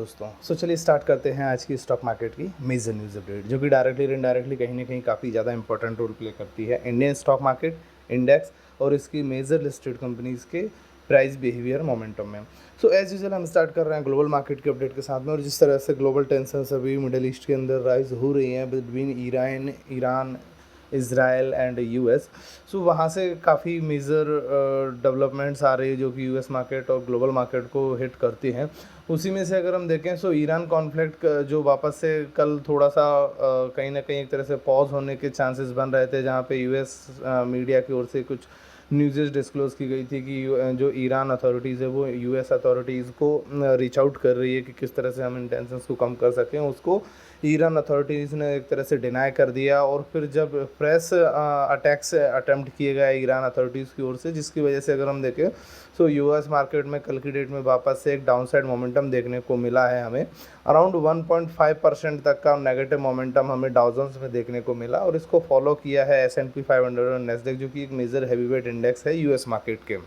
दोस्तों चलिए स्टार्ट करते हैं आज की स्टॉक मार्केट की मेजर न्यूज़ अपडेट, जो कि डायरेक्टली और इनडायरेक्टली कहीं ना कहीं काफ़ी ज़्यादा इंपॉर्टेंट रोल प्ले करती है इंडियन स्टॉक मार्केट इंडेक्स और इसकी मेजर लिस्टेड कंपनीज़ के प्राइस बिहेवियर मोमेंटम में। सो एज यूजुअल हम स्टार्ट कर रहे हैं ग्लोबल मार्केट के अपडेट के साथ में। और जिस तरह से ग्लोबल टेंशन अभी मिडिल ईस्ट के अंदर राइज हो रही हैं between Iran Israel and US, so वहाँ से काफ़ी मेजर डेवलपमेंट्स आ रही है जो कि यूएस मार्केट और ग्लोबल मार्केट को हिट करती हैं। उसी में से अगर हम देखें सो ईरान कॉन्फ्लिक्ट जो वापस से कल थोड़ा सा कहीं ना कहीं एक तरह से पॉज होने के चांसेस बन रहे थे, जहाँ पे यूएस मीडिया की ओर से कुछ न्यूज़ डिस्क्लोज़ की गई थी कि जो ईरान अथॉरिटीज़ है वो यूएस अथॉरिटीज़ को रीच आउट कर रही है कि किस तरह से हम इन टेंशंस को कम कर सकें। उसको ईरान अथॉरिटीज़ ने एक तरह से डिनाई कर दिया, और फिर जब फ्रेश अटैक्स अटेम्प्ट किए गए ईरान अथॉरिटीज़ की ओर से, जिसकी वजह से अगर हम देखें तो यूएस मार्केट में कल की डेट में वापस से एक डाउनसाइड मोमेंटम देखने को मिला है। हमें अराउंड 1.5% तक का नेगेटिव मोमेंटम हमें डाउ जोन्स में देखने को मिला, और इसको फॉलो किया है S&P 500 और नेस्डैक, जो कि एक मेजर हैवीवेट इंडेक्स है यूएस मार्केट के।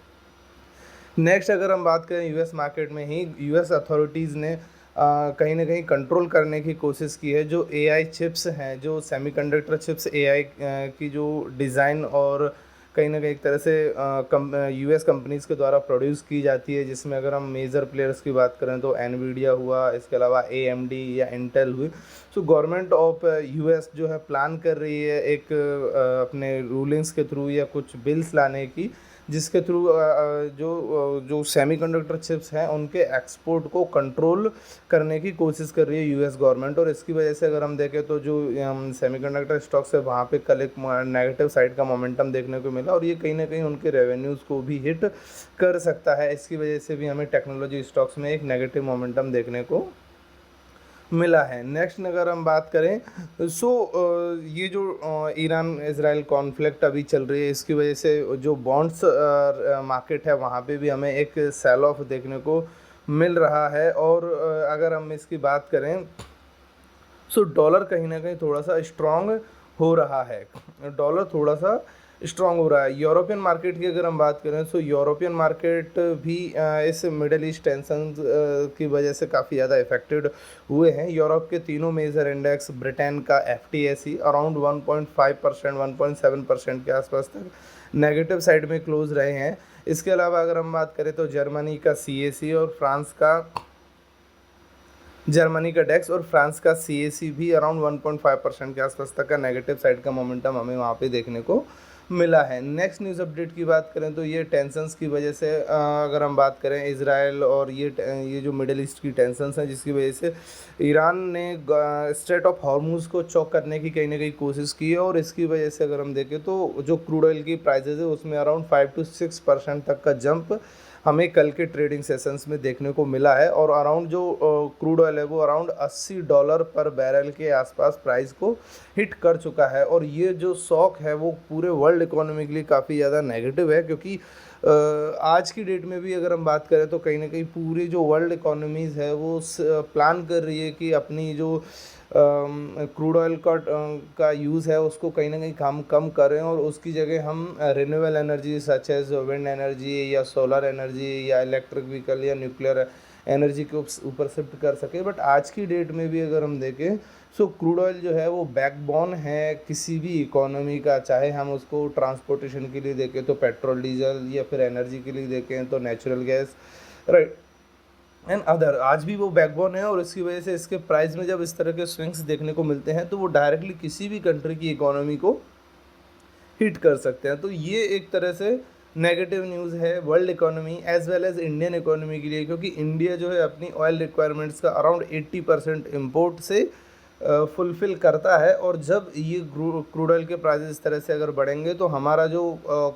नेक्स्ट अगर हम बात करें यूएस मार्केट में ही, यूएस अथॉरिटीज़ ने कहीं ना कहीं कंट्रोल करने की कोशिश की है जो एआई चिप्स हैं, जो सेमीकंडक्टर चिप्स एआई की जो डिज़ाइन और कहीं ना कहीं एक तरह से यूएस कंपनीज़ के द्वारा प्रोड्यूस की जाती है, जिसमें अगर हम मेजर प्लेयर्स की बात करें तो एनवीडिया हुआ, इसके अलावा एएमडी या इंटेल हुई। सो गवर्नमेंट ऑफ यूएस जो है प्लान कर रही है एक अपने रूलिंग्स के थ्रू या कुछ बिल्स लाने की, जिसके थ्रू जो सेमीकंडक्टर चिप्स हैं उनके एक्सपोर्ट को कंट्रोल करने की कोशिश कर रही है यूएस गवर्नमेंट। और इसकी वजह से अगर हम देखें तो जो सेमीकंडक्टर स्टॉक्स है वहाँ पे कल एक नेगेटिव साइड का मोमेंटम देखने को मिला, और ये कहीं ना कहीं उनके रेवेन्यूज़ को भी हिट कर सकता है। इसकी वजह से भी हमें टेक्नोलॉजी स्टॉक्स में एक नेगेटिव मोमेंटम देखने को मिला है। नेक्स्ट अगर हम बात करें सो ये जो ईरान इज़राइल कॉन्फ्लिक्ट अभी चल रही है, इसकी वजह से जो बॉन्ड्स मार्केट है वहाँ पे भी हमें एक सेल ऑफ देखने को मिल रहा है। और अगर हम इसकी बात करें सो डॉलर कहीं ना कहीं थोड़ा सा स्ट्रॉन्ग हो रहा है, डॉलर थोड़ा सा स्ट्रॉन्ग हो रहा है। यूरोपियन मार्केट की अगर हम बात करें तो यूरोपियन मार्केट भी इस मिडल ईस्ट टेंशन की वजह से काफ़ी ज़्यादा इफेक्टेड हुए हैं। यूरोप के तीनों मेजर इंडेक्स, ब्रिटेन का FTSE अराउंड 1.5% 1.7% के आसपास तक नेगेटिव साइड में क्लोज रहे हैं। इसके अलावा अगर हम बात करें तो जर्मनी का CAC और डेक्स और फ्रांस का CAC भी अराउंड 1.5% के आसपास तक का नेगेटिव साइड का मोमेंटम हमें वहाँ पे देखने को मिला है। नेक्स्ट न्यूज़ अपडेट की बात करें तो ये टेंशंस की वजह से अगर हम बात करें इज़राइल और ये जो मिडिल ईस्ट की टेंशंस हैं, जिसकी वजह से ईरान ने स्ट्रेट ऑफ हॉर्मुज़ को चौक करने की कहीं ना कहीं कोशिश की है। और इसकी वजह से अगर हम देखें तो जो क्रूड ऑयल की प्राइसेस है उसमें अराउंड 5 to 6% तक का जंप हमें कल के ट्रेडिंग सेशंस में देखने को मिला है। और अराउंड जो क्रूड ऑयल है वो अराउंड $80 पर बैरल के आसपास प्राइस को हिट कर चुका है। और ये जो शॉक है वो पूरे वर्ल्ड इकोनॉमी के लिए काफ़ी ज़्यादा नेगेटिव है, क्योंकि आज की डेट में भी अगर हम बात करें तो कहीं ना कहीं पूरी जो वर्ल्ड इकोनॉमीज़ है वो प्लान कर रही है कि अपनी जो क्रूड ऑयल का यूज़ है उसको कहीं ना कहीं हम कम करें, और उसकी जगह हम renewable energy such as wind energy या सोलर एनर्जी या इलेक्ट्रिक व्हीकल या न्यूक्लियर एनर्जी के ऊपर शिफ्ट कर सके। बट आज की डेट में भी अगर हम देखें सो क्रूड ऑयल जो है वो बैकबोन है किसी भी इकोनॉमी का, चाहे हम उसको ट्रांसपोर्टेशन के लिए देखें तो पेट्रोल डीजल, या फिर एनर्जी के लिए देखें तो natural gas, right, and other. आज भी वो बैकबोन है, और इसकी वजह से इसके प्राइस में जब इस तरह के स्विंग्स देखने को मिलते हैं तो वो डायरेक्टली किसी भी कंट्री की इकोनॉमी को हिट कर सकते हैं। तो ये एक तरह से नेगेटिव न्यूज़ है world economy as well as Indian economy के लिए, क्योंकि इंडिया जो है अपनी ऑयल रिक्वायरमेंट्स का अराउंड 80% इम्पोर्ट से फुलफ़िल करता है। और जब ये क्रूड ऑयल के प्राइस इस तरह से अगर बढ़ेंगे तो हमारा जो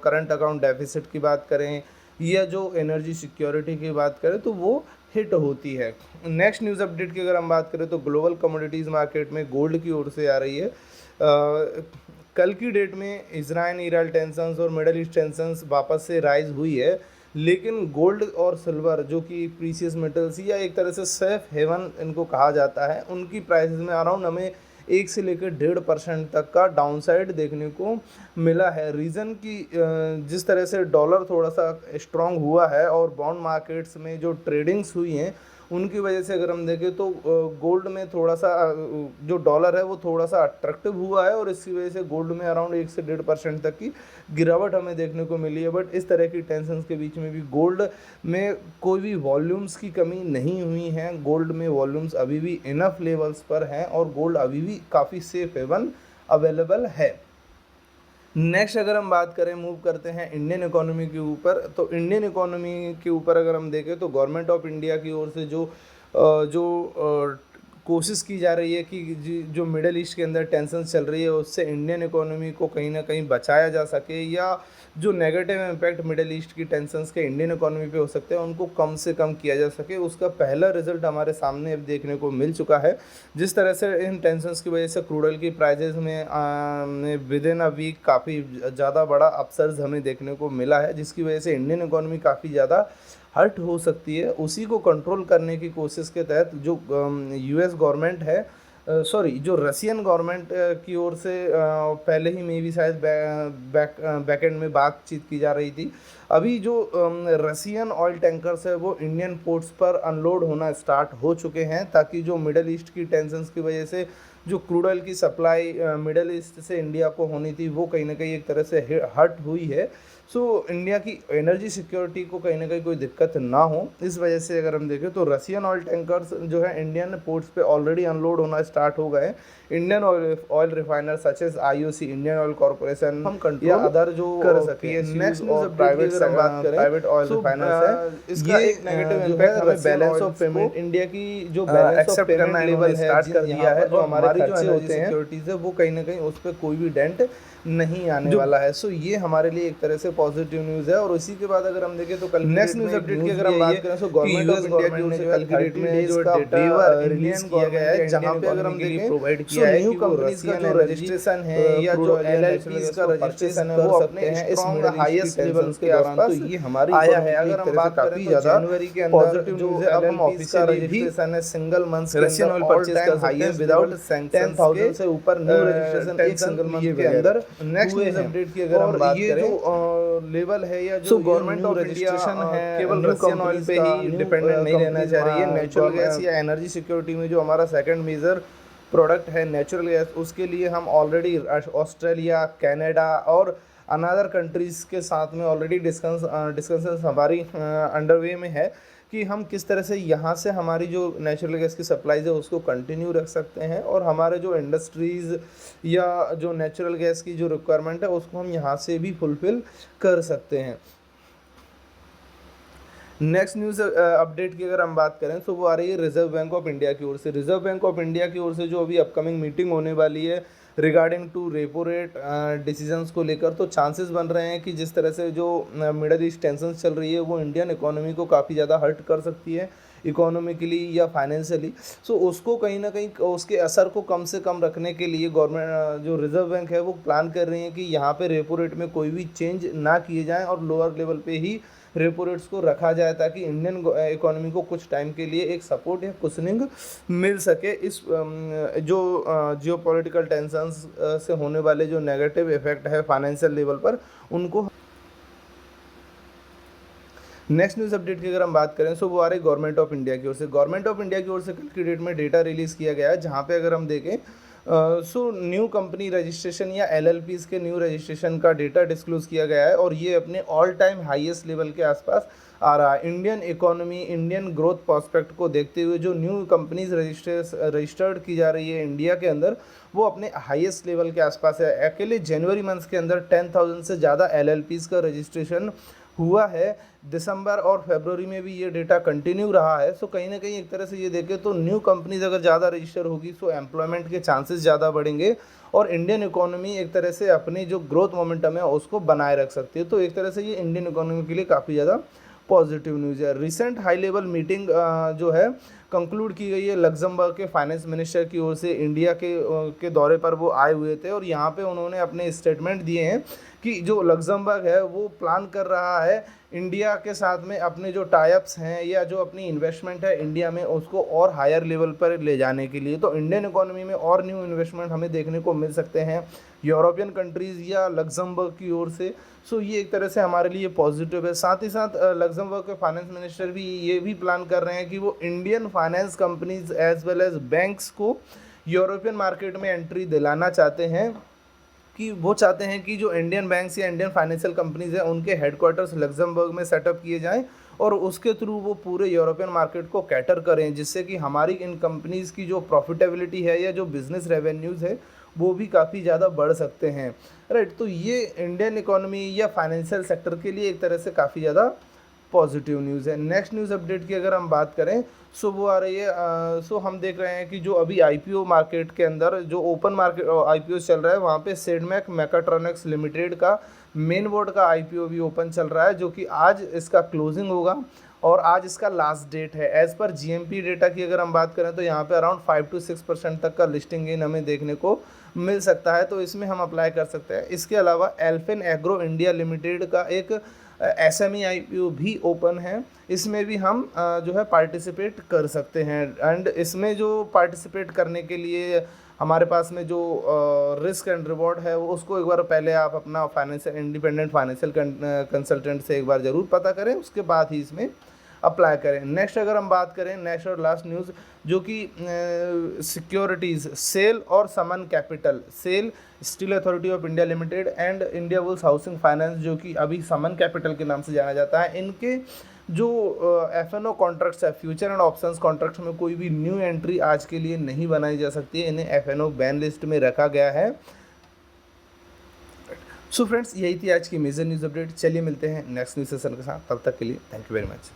करंट अकाउंट डेफिसिट की बात करें या जो एनर्जी सिक्योरिटी की बात करें तो वो हिट होती है। नेक्स्ट न्यूज़ अपडेट की अगर हम बात करें तो ग्लोबल कमोडिटीज़ मार्केट में गोल्ड की ओर से आ रही है। कल की डेट में इजराइल ईरान टेंशंस और मिडल ईस्ट टेंशंस वापस से राइज हुई है, लेकिन गोल्ड और सिल्वर जो कि प्रीशियस मेटल्स या एक तरह से सेफ हेवन इनको कहा जाता है, उनकी प्राइसेस में अराउंड हमें 1 से लेकर 1.5% तक का डाउनसाइड देखने को मिला है। रीज़न कि जिस तरह से डॉलर थोड़ा सा स्ट्रांग हुआ है और बॉन्ड मार्केट्स में जो ट्रेडिंग्स हुई हैं उनकी वजह से अगर हम देखें तो गोल्ड में थोड़ा सा जो डॉलर है वो थोड़ा सा अट्रैक्टिव हुआ है और इसकी वजह से गोल्ड में अराउंड 1 से 1.5% तक की गिरावट हमें देखने को मिली है। बट इस तरह की टेंशन के बीच में भी गोल्ड में कोई भी वॉल्यूम्स की कमी नहीं हुई है। गोल्ड में वॉल्यूम्स अभी भी इनफ लेवल्स पर हैं और गोल्ड अभी भी काफ़ी सेफ हेवन अवेलेबल है। नेक्स्ट अगर हम बात करें, मूव करते हैं इंडियन इकोनॉमी के ऊपर। तो इंडियन इकोनॉमी के ऊपर अगर हम देखें तो गवर्नमेंट ऑफ इंडिया की ओर से जो कोशिश की जा रही है कि जो मिडल ईस्ट के अंदर टेंशन चल रही है उससे इंडियन इकोनॉमी को कहीं ना कहीं बचाया जा सके, या जो नेगेटिव इम्पैक्ट मिडल ईस्ट की टेंशन्स के इंडियन इकोनॉमी पे हो सकते हैं उनको कम से कम किया जा सके, उसका पहला रिजल्ट हमारे सामने अब देखने को मिल चुका है। जिस तरह से इन टेंशन्स की वजह से क्रूड ऑयल की प्राइजेस में विद इन अ वीक काफ़ी ज़्यादा बड़ा अपसर्ज हमें देखने को मिला है, जिसकी वजह से इंडियन इकोनॉमी काफ़ी ज़्यादा हर्ट हो सकती है। उसी को कंट्रोल करने की कोशिश के तहत जो यूएस गवर्नमेंट है, जो रशियन गवर्नमेंट की ओर से पहले ही में भी शायद बैकएंड में बातचीत की जा रही थी। अभी जो रशियन ऑयल टैंकर्स है वो इंडियन पोर्ट्स पर अनलोड होना स्टार्ट हो चुके हैं, ताकि जो मिडल ईस्ट की टेंशन्स की वजह से जो क्रूड ऑयल की सप्लाई मिडल ईस्ट से इंडिया को होनी थी वो कहीं ना कहीं एक तरह से हर्ट हुई है। सो इंडिया की एनर्जी सिक्योरिटी को कहीं ना कहीं कोई दिक्कत ना हो, इस वजह से अगर हम देखें तो रशियन ऑयल टैंकर्स जो है इंडियन पोर्ट्स पे ऑलरेडी अनलोड होना स्टार्ट हो गए। Indian oil refiner such as IOC, Indian Oil Corporation हम कंट्रोल या अदर जो कर सके। Next news private oil refiners है, इसका एक नेगेटिव इम्पैक्ट हमें बैलेंस ऑफ पेमेंट, इंडिया की जो balance of payment level start कर दिया है, जो हमारे खर्चे होते हैं सिक्योरिटीज है वो कहीं ना कहीं उस पर कोई भी डेंट नहीं आने वाला है। सो ये हमारे लिए एक तरह से पॉजिटिव न्यूज़ है। और इसी के बाद अगर हम देखें तो कल नेक्स्ट न्यूज़ अपडेट की अगर हम बात करें तो गवर्नमेंट ऑफ इंडिया की ओर से कल की डेट में जो डेटा रिलीज किया गया है, जहां पे अगर हम देखें प्रोवाइड किया है न्यू कंपनीज का जो रजिस्ट्रेशन है या जो एलएलपीज का रजिस्ट्रेशन है वो अपने इस हाईएस्ट लेवल के आसपास तो ये हमारी आया है। अगर हम बात करें तो जनवरी के अंदर जो अब हम ऑफिस का रजिस्ट्रेशन है single month Russian oil purchase कर सकते हैं विदाउट सैंक्शन 10,000 से ऊपर न्यू रजिस्ट्रेशन एक सिंगल मंथ के अंदर। नेक्स्ट न्यूज़ अपडेट की अगर हम बात करें जो लेवल है या जो गवर्नमेंट ऑफ रजिस्ट्रेशन है केवल रशियन ऑयल पे ही डिपेंडेंट नहीं रहना चाह रही है। नेचुरल गैस या एनर्जी सिक्योरिटी में जो हमारा सेकंड मेजर प्रोडक्ट है नेचुरल गैस, उसके लिए हम ऑलरेडी ऑस्ट्रेलिया, कनाडा और अनदर कंट्रीज़ के साथ में ऑलरेडी डिस्कशंस हमारी अंडरवे में है कि हम किस तरह से यहाँ से हमारी जो नेचुरल गैस की सप्लाईज है उसको कंटिन्यू रख सकते हैं और हमारे जो इंडस्ट्रीज़ या जो नेचुरल गैस की जो रिक्वायरमेंट है उसको हम यहाँ से भी फुलफ़िल कर सकते हैं। नेक्स्ट न्यूज़ अपडेट की अगर हम बात करें तो वो आ रही है रिजर्व बैंक ऑफ इंडिया की ओर से। रिजर्व बैंक ऑफ इंडिया की ओर से जो अभी अपकमिंग मीटिंग होने वाली है regarding to repo rate decisions को लेकर, तो चांसेस बन रहे हैं कि जिस तरह से जो मिडल ईस्ट टेंशन चल रही है वो इंडियन इकोनॉमी को काफ़ी ज़्यादा हर्ट कर सकती है इकोनॉमिकली या फाइनेंशियली। सो उसको कहीं ना कहीं उसके असर को कम से कम रखने के लिए गवर्नमेंट जो रिजर्व बैंक है वो प्लान कर रही है कि यहाँ पे रेपो रेट में कोई भी चेंज ना किए जाएँ और लोअर लेवल पे ही रेपो रेट्स को रखा जाए ताकि इंडियन इकोनॉमी को कुछ टाइम के लिए एक सपोर्ट या कुशनिंग मिल सके इस जो जियोपॉलिटिकल टेंशंस से होने वाले जो नेगेटिव इफेक्ट है फाइनेंशियल लेवल पर उनको। नेक्स्ट न्यूज़ अपडेट की अगर हम बात करें तो वो आ रही गवर्नमेंट ऑफ इंडिया की ओर से। गवर्नमेंट ऑफ इंडिया की ओर से कल की डेट में डेटा रिलीज़ किया गया है जहाँ पे अगर हम देखें न्यू कंपनी रजिस्ट्रेशन या एलएलपीज़ के न्यू रजिस्ट्रेशन का डेटा डिस्क्लोज किया गया है और ये अपने ऑल टाइम हाईएस्ट लेवल के आसपास आ रहा है। Indian economy, Indian growth prospect को देखते हुए जो न्यू कंपनीज रजिस्टर्ड की जा रही है इंडिया के अंदर वो अपने हाईएस्ट लेवल के आसपास है। अकेले जनवरी मंथ के अंदर 10,000 से ज़्यादा एलएलपीज़ का रजिस्ट्रेशन हुआ है। दिसंबर और फरवरी में भी ये डेटा कंटिन्यू रहा है। सो कहीं ना कहीं एक तरह से ये देखें तो न्यू कंपनीज अगर ज़्यादा रजिस्टर होगी सो एम्प्लॉयमेंट के चांसेस ज़्यादा बढ़ेंगे और इंडियन इकोनॉमी एक तरह से अपनी जो ग्रोथ मोमेंटम है उसको बनाए रख सकती है। तो एक तरह से ये इंडियन इकोनॉमी के लिए काफ़ी ज़्यादा पॉजिटिव न्यूज़ है। रिसेंट हाई लेवल मीटिंग जो है कंक्लूड की गई है लग्जमबर्ग के फाइनेंस मिनिस्टर की ओर से। इंडिया के दौरे पर वो आए हुए थे और यहाँ पे उन्होंने अपने स्टेटमेंट दिए हैं कि जो लग्जमबर्ग है वो प्लान कर रहा है इंडिया के साथ में अपने जो टाइप्स हैं या जो अपनी इन्वेस्टमेंट है इंडिया में उसको और हायर लेवल पर ले जाने के लिए। तो इंडियन इकोनॉमी में और न्यू इन्वेस्टमेंट हमें देखने को मिल सकते हैं यूरोपियन कंट्रीज़ या लग्जमबर्ग की ओर से। सो ये एक तरह से हमारे लिए पॉजिटिव है। साथ ही साथ लग्जमबर्ग के फाइनेंस मिनिस्टर भी ये भी प्लान कर रहे हैं कि वो Indian finance companies as well as banks को यूरोपियन मार्केट में एंट्री दिलाना चाहते हैं, कि वो चाहते हैं कि जो इंडियन बैंक्स या इंडियन फाइनेंशियल कंपनीज हैं उनके हेडक्वार्टर्स लग्जमबर्ग में सेटअप किए जाएं और उसके थ्रू वो पूरे यूरोपियन मार्केट को कैटर करें, जिससे कि हमारी इन कंपनीज़ की जो प्रॉफिटेबिलिटी है या जो बिज़नेस रेवेन्यूज़ है वो भी काफ़ी ज़्यादा बढ़ सकते हैं। राइट, तो ये इंडियन इकोनॉमी या फाइनेंशियल सेक्टर के लिए एक तरह से काफ़ी ज़्यादा पॉजिटिव न्यूज़ है। नेक्स्ट न्यूज़ अपडेट की अगर हम बात करें सो वो आ रही है सो हम देख रहे हैं कि जो अभी आईपीओ मार्केट के अंदर जो ओपन मार्केट आईपीओ चल रहा है वहाँ पे सिडमैक मैकाट्रॉनिक्स लिमिटेड का मेन बोर्ड का आईपीओ भी ओपन चल रहा है, जो कि आज इसका क्लोजिंग होगा और आज इसका लास्ट डेट है। एज़ पर जीएमपी डेटा की अगर हम बात करें तो यहाँ पे अराउंड 5 to 6% तक का लिस्टिंग गेन हमें देखने को मिल सकता है, तो इसमें हम अप्लाई कर सकते हैं। इसके अलावा एल्फिन एग्रो इंडिया लिमिटेड का एक एसएमई आईपीओ भी ओपन है, इसमें भी हम जो है पार्टिसिपेट कर सकते हैं। एंड इसमें जो पार्टिसिपेट करने के लिए हमारे पास में जो रिस्क एंड रिवॉर्ड है वो उसको एक बार पहले आप अपना फाइनेंशियल इंडिपेंडेंट फाइनेंशियल कंसल्टेंट से एक बार ज़रूर पता करें, उसके बाद ही इसमें अप्लाई करें। नेक्स्ट अगर हम बात करें नेक्स्ट और लास्ट न्यूज़ जो कि सिक्योरिटीज़ सेल और Sammaan Capital, SAIL Steel Authority of India Limited and Indiabulls Housing Finance जो कि अभी समन कैपिटल के नाम से जाना जाता है, इनके जो एफएनओ कॉन्ट्रैक्ट्स है फ्यूचर एंड ऑप्शंस कॉन्ट्रैक्ट्स में कोई भी न्यू एंट्री आज के लिए नहीं बनाई जा सकती है, इन्हें एफएनओ बैन लिस्ट में रखा गया है। सो फ्रेंड्स यही थी आज की मेजर न्यूज़ अपडेट। चलिए मिलते हैं नेक्स्ट न्यूज़ सेशन के साथ, तब तक के लिए थैंक यू वेरी मच।